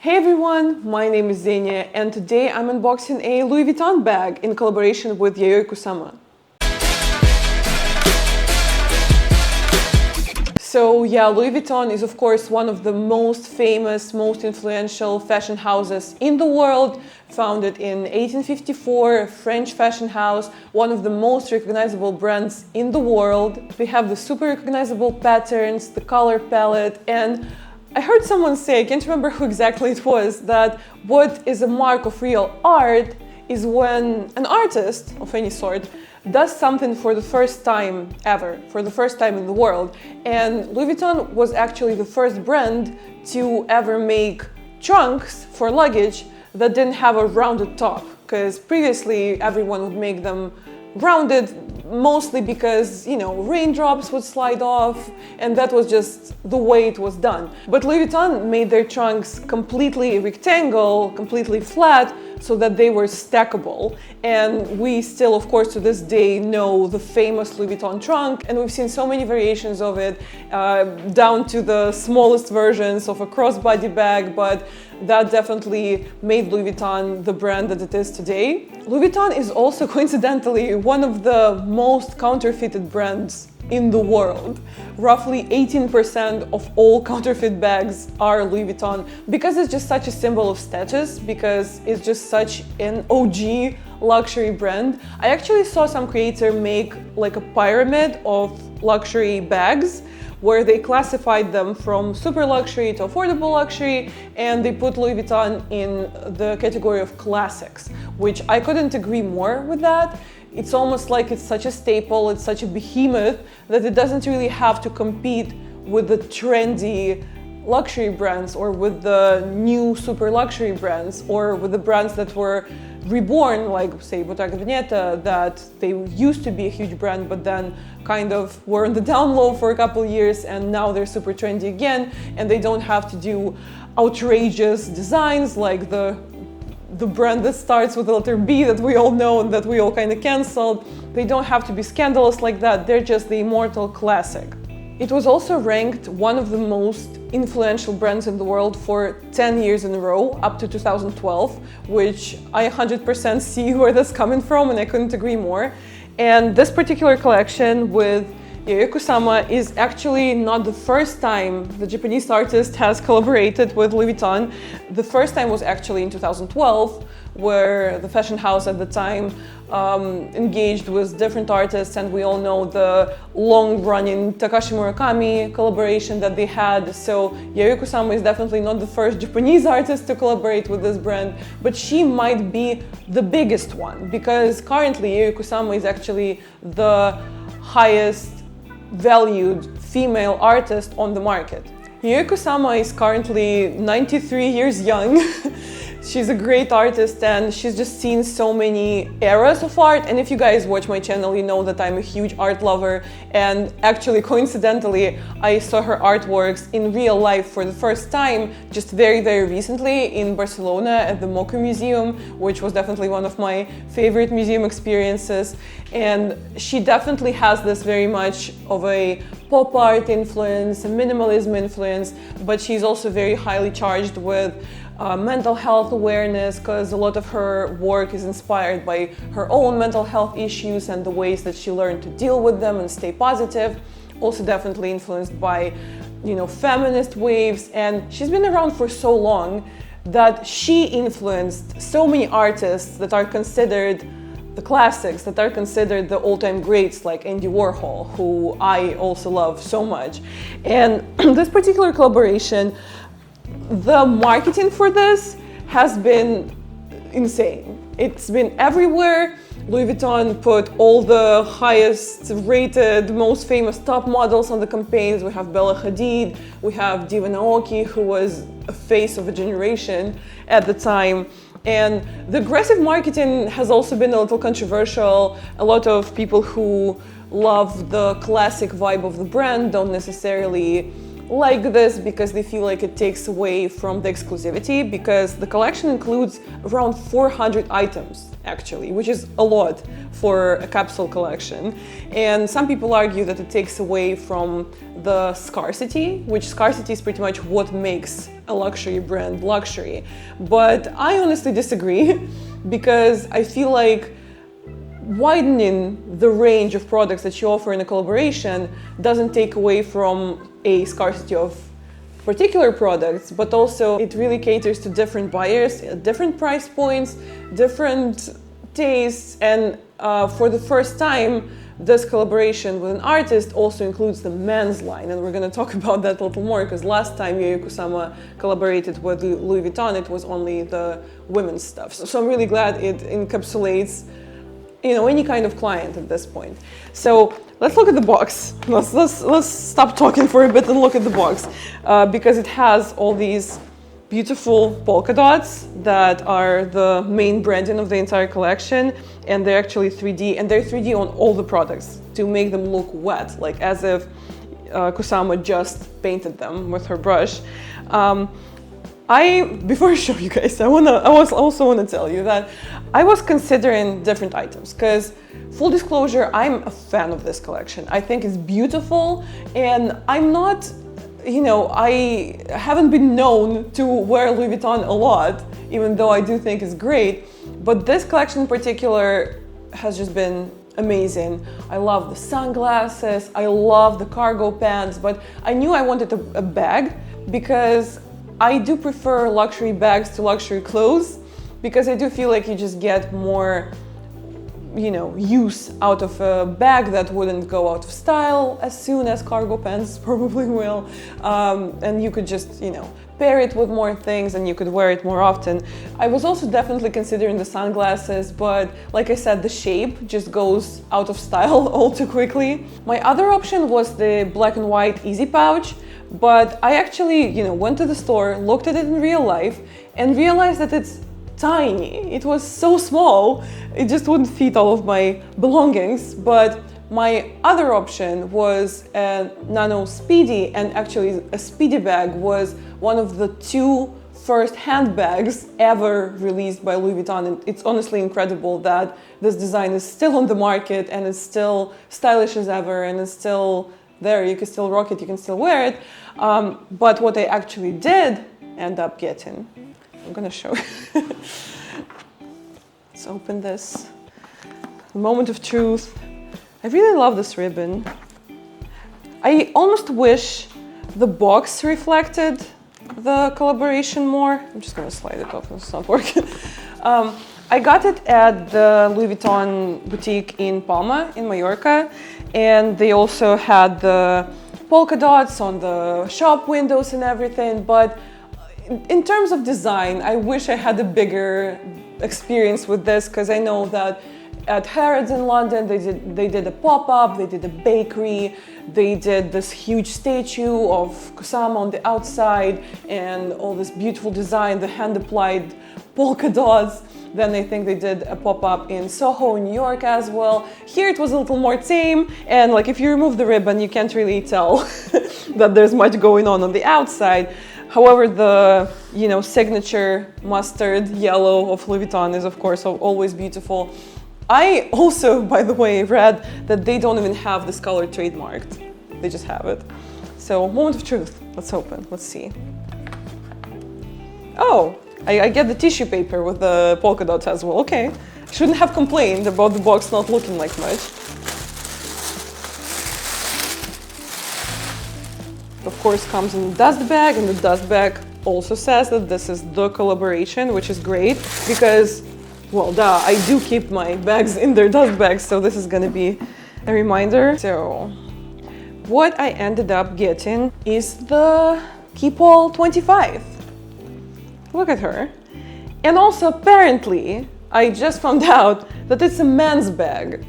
Hey everyone, my name is Xenia and today I'm unboxing a Louis Vuitton bag in collaboration with Yayoi Kusama. So yeah, Louis Vuitton is of course one of the most famous, most influential fashion houses in the world. Founded in 1854, a French fashion house, one of the most recognizable brands in the world. They have the super recognizable patterns, the color palette, and I heard someone say, I can't remember who exactly it was, that what is a mark of real art is when an artist of any sort does something for the first time ever, for the first time in the world. And Louis Vuitton was actually the first brand to ever make trunks for luggage that didn't have a rounded top, because previously everyone would make them rounded, mostly because, raindrops would slide off and that was just the way it was done. But Louis Vuitton made their trunks completely rectangle, completely flat, so that they were stackable. And we still, of course, to this day know the famous Louis Vuitton trunk, and we've seen so many variations of it, down to the smallest versions of a crossbody bag, but that definitely made Louis Vuitton the brand that it is today. Louis Vuitton is also coincidentally one of the most counterfeited brands in the world. Roughly 18% of all counterfeit bags are Louis Vuitton, because it's just such a symbol of status, because it's just such an OG luxury brand. I actually saw some creator make like a pyramid of luxury bags where they classified them from super luxury to affordable luxury, and they put Louis Vuitton in the category of classics, which I couldn't agree more with that. It's almost like it's such a staple, it's such a behemoth that it doesn't really have to compete with the trendy luxury brands or with the new super luxury brands or with the brands that were reborn, like say Bottega Veneta, that they used to be a huge brand but then kind of were on the down low for a couple of years and now they're super trendy again, and they don't have to do outrageous designs like the brand that starts with the letter B that we all know and that we all kind of canceled. They don't have to be scandalous like that, they're just the immortal classic. It was also ranked one of the most influential brands in the world for 10 years in a row, up to 2012, which I 100% see where that's coming from, and I couldn't agree more. And this particular collection with Yayoi Kusama is actually not the first time the Japanese artist has collaborated with Louis Vuitton. The first time was actually in 2012, where the fashion house at the time engaged with different artists, and we all know the long-running Takashi Murakami collaboration that they had. So Yayoi Kusama is definitely not the first Japanese artist to collaborate with this brand, but she might be the biggest one, because currently Yayoi Kusama is actually the highest valued female artist on the market. Yayoi Kusama is currently 93 years young. She's a great artist and she's just seen so many eras of art. And if you guys watch my channel, you know that I'm a huge art lover. And actually, coincidentally, I saw her artworks in real life for the first time just very, very recently in Barcelona at the MoCA Museum, which was definitely one of my favorite museum experiences. And she definitely has this very much of a pop art influence, a minimalism influence, but she's also very highly charged with mental health awareness, because a lot of her work is inspired by her own mental health issues and the ways that she learned to deal with them and stay positive. Also definitely influenced by, feminist waves, and she's been around for so long that she influenced so many artists that are considered the classics, that are considered the all-time greats, like Andy Warhol, who I also love so much. And this particular collaboration, the marketing for this has been insane. It's been everywhere. Louis Vuitton put all the highest rated, most famous top models on the campaigns. We have Bella Hadid, we have Diva Naoki, who was a face of a generation at the time. And the aggressive marketing has also been a little controversial. A lot of people who love the classic vibe of the brand don't necessarily like this because they feel like it takes away from the exclusivity, because the collection includes around 400 items actually, which is a lot for a capsule collection. And some people argue that it takes away from the scarcity, which scarcity is pretty much what makes a luxury brand luxury. But I honestly disagree because I feel like widening the range of products that you offer in a collaboration doesn't take away from a scarcity of particular products, but also it really caters to different buyers, different price points, different tastes, and for the first time, this collaboration with an artist also includes the men's line, and we're going to talk about that a little more, because last time Yayoi Kusama collaborated with Louis Vuitton, it was only the women's stuff. So I'm really glad it encapsulates, you know, any kind of client at this point. So let's look at the box. Let's stop talking for a bit and look at the box, because it has all these beautiful polka dots that are the main branding of the entire collection, and they're actually 3D, and they're 3D on all the products to make them look wet, like as if Kusama just painted them with her brush. Before I show you guys, I also want to tell you that I was considering different items, because full disclosure, I'm a fan of this collection. I think it's beautiful, and I'm not, you know, I haven't been known to wear Louis Vuitton a lot, even though I do think it's great. But this collection in particular has just been amazing. I love the sunglasses, I love the cargo pants, but I knew I wanted a bag because I do prefer luxury bags to luxury clothes, because I do feel like you just get more, you know, use out of a bag that wouldn't go out of style as soon as cargo pants probably will. And you could just, you know, pair it with more things and you could wear it more often. I was also definitely considering the sunglasses, but like I said, the shape just goes out of style all too quickly. My other option was the black and white easy pouch, but I actually, you know, went to the store, looked at it in real life, and realized that it's tiny. It was so small, it just wouldn't fit all of my belongings. But my other option was a Nano Speedy, and actually a Speedy bag was one of the 2 first handbags ever released by Louis Vuitton. And it's honestly incredible that this design is still on the market and is still stylish as ever and is still there. You can still rock it, you can still wear it. But what I actually did end up getting, I'm gonna show you. Let's open this. The moment of truth. I really love this ribbon. I almost wish the box reflected the collaboration more. I'm just gonna slide it off, it's not working. I got it at the Louis Vuitton boutique in Palma, in Mallorca, and they also had the polka dots on the shop windows and everything, but in terms of design, I wish I had a bigger experience with this, because I know that at Harrods in London, they did a pop-up, they did a bakery, they did this huge statue of Kusama on the outside, and all this beautiful design, the hand-applied polka dots. Then I think they did a pop-up in Soho, New York as well. Here it was a little more tame, and like if you remove the ribbon, you can't really tell that there's much going on the outside. However, the, you know, signature mustard yellow of Louis Vuitton is of course always beautiful. I also, by the way, read that they don't even have this color trademarked. They just have it. So, moment of truth. Let's open. Let's see. Oh, I get the tissue paper with the polka dots as well. Okay. Shouldn't have complained about the box not looking like much. Of course, comes in the dust bag, and the dust bag also says that this is the collaboration, which is great because, well, duh, I do keep my bags in their dust bags, so this is gonna be a reminder. So, what I ended up getting is the KEEPALL 25. Look at her. And also, apparently, I just found out that it's a men's bag.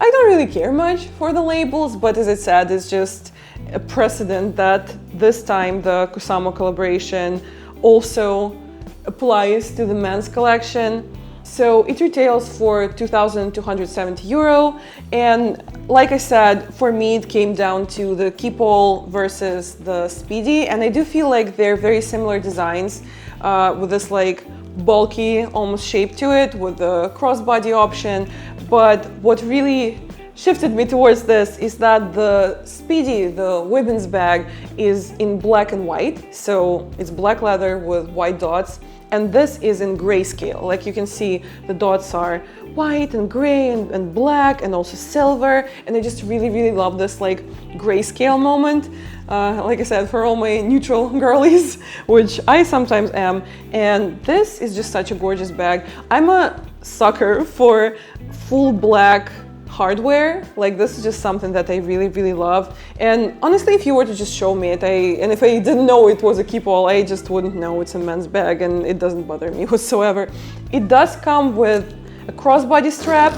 I don't really care much for the labels, but as I said, it's just a precedent that this time the Kusama collaboration also applies to the men's collection. So it retails for 2,270 euro. And like I said, for me, it came down to the KEEPALL versus the Speedy. And I do feel like they're very similar designs with this like bulky almost shape to it with the crossbody option. But what really shifted me towards this is that the Speedy, the women's bag, is in black and white. So it's black leather with white dots. And this is in grayscale. Like you can see, the dots are white and gray and black and also silver. And I just really, really love this like grayscale moment. Like I said, for all my neutral girlies, which I sometimes am. And this is just such a gorgeous bag. I'm a sucker for full black hardware. Like this is just something that I really, really love. And honestly, if you were to just show me it, and if I didn't know it was a KEEPALL, I just wouldn't know it's a men's bag, and it doesn't bother me whatsoever. It does come with a crossbody strap,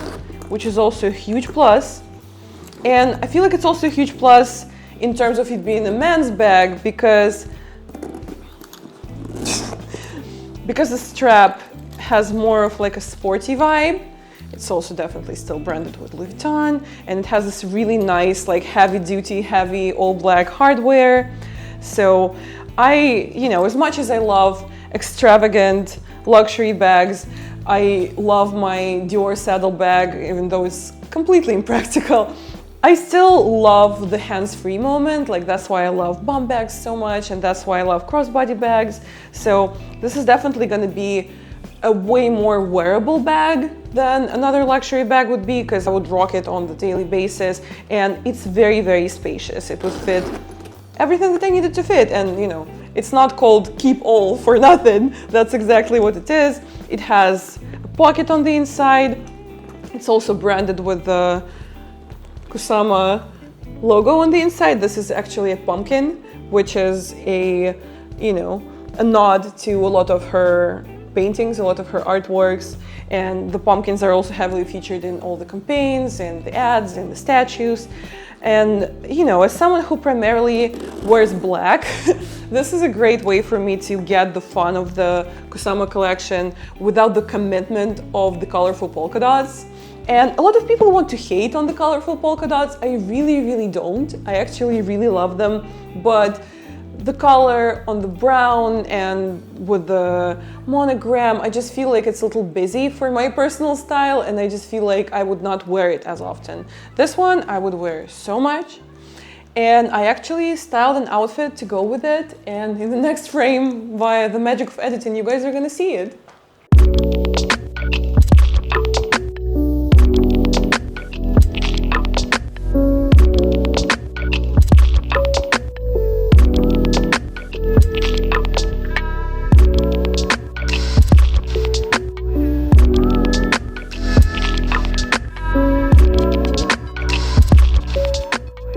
which is also a huge plus. And I feel like it's also a huge plus in terms of it being a men's bag because the strap has more of like a sporty vibe. It's also definitely still branded with Louis Vuitton, and it has this really nice, like heavy-duty, heavy all-black hardware. So as much as I love extravagant luxury bags, I love my Dior saddle bag, even though it's completely impractical. I still love the hands-free moment. Like that's why I love bum bags so much, and that's why I love crossbody bags. So this is definitely going to be a way more wearable bag than another luxury bag would be, because I would rock it on the daily basis, and it's very, very spacious. It would fit everything that I needed to fit, and it's not called KEEPALL for nothing. That's exactly what it is. It has a pocket on the inside. It's also branded with the Kusama logo on the inside. This is actually a pumpkin, which is a nod to a lot of her paintings, a lot of her artworks, and the pumpkins are also heavily featured in all the campaigns and the ads and the statues. And as someone who primarily wears black, this is a great way for me to get the fun of the Kusama collection without the commitment of the colorful polka dots. And a lot of people want to hate on the colorful polka dots. I really, really don't. I actually really love them, but the color on the brown and with the monogram, I just feel like it's a little busy for my personal style, and I just feel like I would not wear it as often. This one I would wear so much, and I actually styled an outfit to go with it, and in the next frame, via the magic of editing, you guys are gonna see it.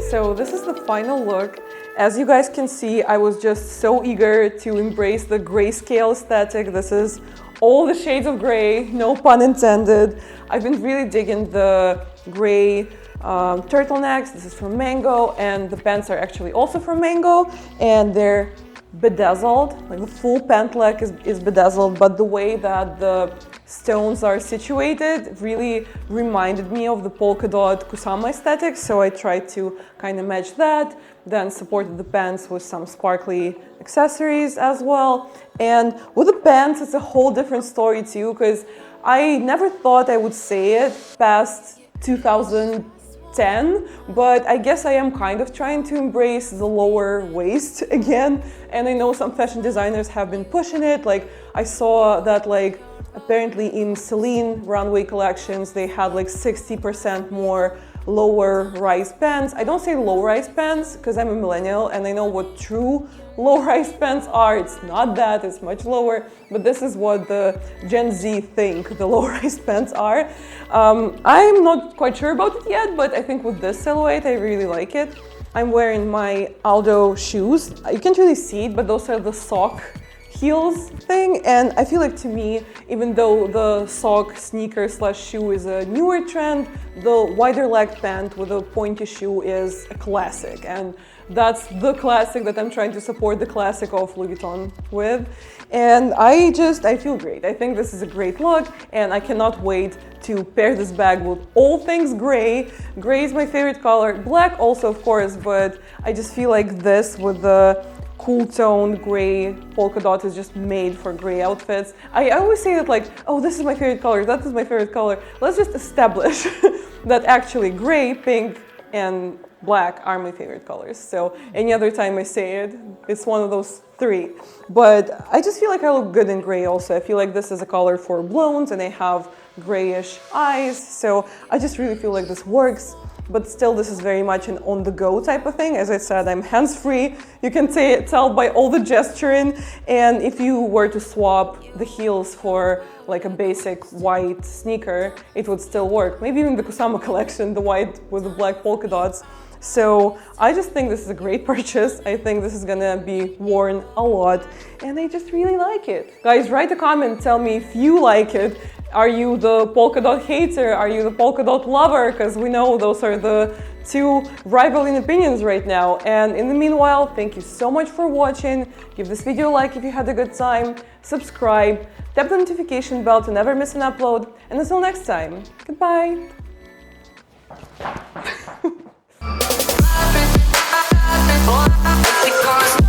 So this is the final look. As you guys can see, I was just so eager to embrace the grayscale aesthetic. This is all the shades of gray, no pun intended. I've been really digging the gray turtlenecks. This is from Mango, and the pants are actually also from Mango, and they're bedazzled. Like the full pant leg is bedazzled, but the way that the stones are situated really reminded me of the polka dot Kusama aesthetic, so I tried to kind of match that, then supported the pants with some sparkly accessories as well. And with the pants, it's a whole different story too, because I never thought I would say it past 2010, but I guess I am kind of trying to embrace the lower waist again, and I know some fashion designers have been pushing it. Like I saw that apparently in Celine runway collections, they had 60% more lower rise pants. I don't say low rise pants because I'm a millennial and I know what true low rise pants are. It's not that, it's much lower, but this is what the Gen Z think the low rise pants are. I'm not quite sure about it yet, but I think with this silhouette, I really like it. I'm wearing my Aldo shoes. You can't really see it, but those are the sock heels thing, and I feel like to me, even though the sock sneaker slash shoe is a newer trend, the wider leg pant with a pointy shoe is a classic, and That's the classic that I'm trying to support, the classic of Louis Vuitton with. And I feel great. I think this is a great look, and I cannot wait to pair this bag with all things gray. Gray is my favorite color. Black also, of course, but I just feel like this with the cool toned gray polka dot is just made for gray outfits. I always say that like, oh, this is my favorite color, that is my favorite color. Let's just establish that actually gray, pink, and black are my favorite colors. So any other time I say it, it's one of those three. But I just feel like I look good in gray also. I feel like this is a color for blondes and I have grayish eyes. So I just really feel like this works. But still, this is very much an on-the-go type of thing. As I said, I'm hands-free. You can tell by all the gesturing. And if you were to swap the heels for like a basic white sneaker, it would still work. Maybe even the Kusama collection, the white with the black polka dots. So I just think this is a great purchase. I think this is gonna be worn a lot, and I just really like it. Guys, write a comment, tell me if you like it. Are you the polka dot hater? Are you the polka dot lover? Because we know those are the two rivaling opinions right now. And in the meanwhile, thank you so much for watching. Give this video a like if you had a good time. Subscribe, tap the notification bell to never miss an upload. And until next time, goodbye. Because